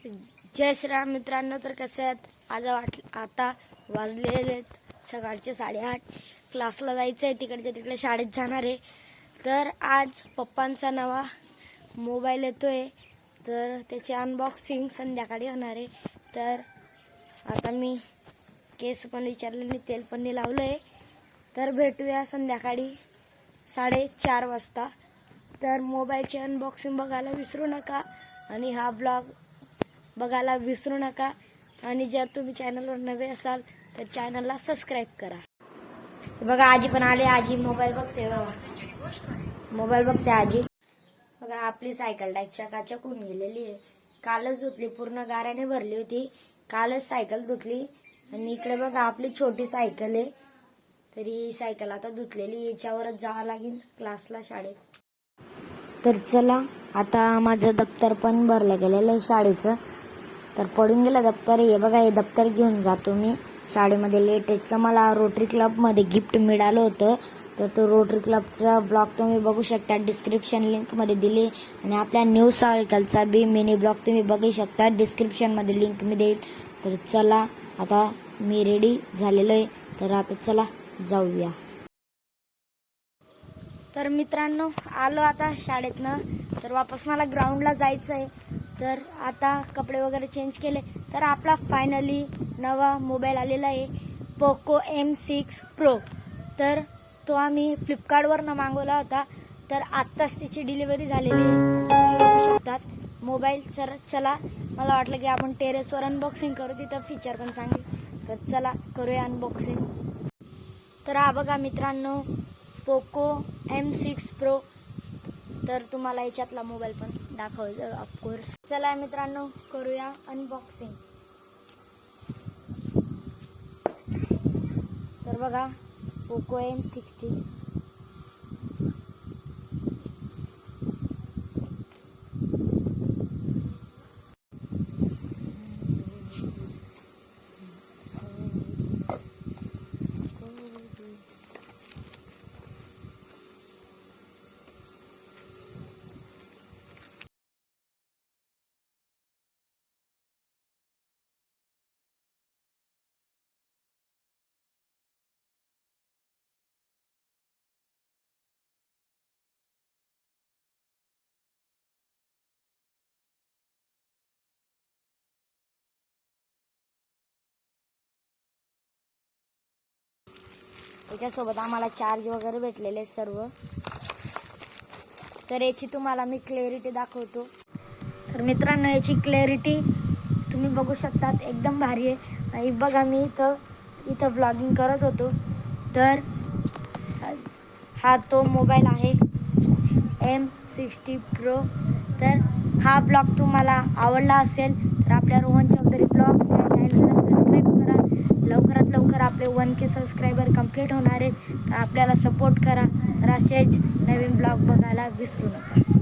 जय श्रीराम मित्रांनो. तर कसे आहेत? आता वाजलेले आहेत सकाळचे 8:30. क्लासला जायचं आहे, तिकडे शाळेत जाणार आहे. तर आज पप्पांचा नवा मोबाईल येतोय, तर त्याची अनबॉक्सिंग संध्याकाळी होणार आहे. तर आता मी केस पण विचारले आणि तेल पण लावलं आहे. तर भेटूया संध्याकाळी 4:30 वाजता. तर मोबाईलची अनबॉक्सिंग बघायला विसरू नका आणि हा ब्लॉग बघायला विसरू नका. आणि जर तुम्ही चॅनलवर नवे असाल तर चॅनलला सबस्क्राईब करा. बघा आजी पण आले. आजी मोबाईल बघते. मोबाईल बघते आजी. बघा आपली सायकल टाईक चकाचक होऊन गेलेली आहे. कालच धुतली, पूर्ण गाऱ्याने भरली होती. कालच सायकल धुतली. आणि इकडे बघा आपली छोटी सायकल आहे. तरी सायकल आता धुतलेली, याच्यावरच जावं लागेल क्लासला, शाळेत. तर चला, आता माझं दप्तर पण भरलं गेलेलं आहे शाळेचं. तर पडून गेलं दप्तर. हे बघा, हे दप्तर घेऊन जातो मी शाळेमध्ये. लेटेस्टचं मला रोटरी क्लबमध्ये गिफ्ट मिळालं होतं. तर तो रोटरी क्लबचा ब्लॉग तुम्ही बघू शकता, डिस्क्रिप्शन लिंकमध्ये दिली. आणि आपल्या न्यू सायकलचा बी मिनी ब्लॉग तुम्ही बघू शकता, डिस्क्रिप्शनमध्ये लिंक मी देईल. तर चला, आता मी रेडी झालेलो आहे. तर आता चला जाऊया. तर मित्रांनो, आलो आता शाळेतनं. तर वापस मला ग्राउंडला जायचं आहे. तर आता कपडे वगैरे चेंज केले. तर आपला फायनली नवा मोबाईल आलेला आहे, पोको M6 Pro. तर तो आम्ही फ्लिपकार्टवरनं मागवला होता. तर आत्ताच त्याची डिलिव्हरी झालेली आहे, तुम्ही बघू शकतात मोबाईल. चला, मला वाटलं की आपण टेरेसवर अनबॉक्सिंग करू, तिथं फीचर पण चांगले. तर चला करूया अनबॉक्सिंग. तर हा बघा मित्रांनो, पोको M6 Pro. तर तुम्हाला याच्यातला मोबाईल पण दाखवायचं ऑफकोर्स. चला मित्रांनो, करूया अनबॉक्सिंग. तर बघा, पोको M6. याच्यासोबत आम्हाला चार्ज वगैरे भेटलेले सर्व. तर याची तुम्हाला मी क्लॅरिटी दाखवतो. तर मित्रांनो, याची क्लॅरिटी तुम्ही बघू शकतात, एकदम भारी आहे. आणि बघा, मी इथं व्लॉगिंग करत होतो. तर हा तो मोबाईल आहे M60 Pro. तर हा ब्लॉग तुम्हाला आवडला असेल तर आपल्या रोहन चौधरी ब्लॉग्स या चॅनलला सबस्क्राईब करा. लवकरात लवकर आपले 1K सबस्क्रायबर कंप्लीट होणार आहेत. तर आपल्याला सपोर्ट करा. तर असेच नवीन ब्लॉग बघायला विसरू नका.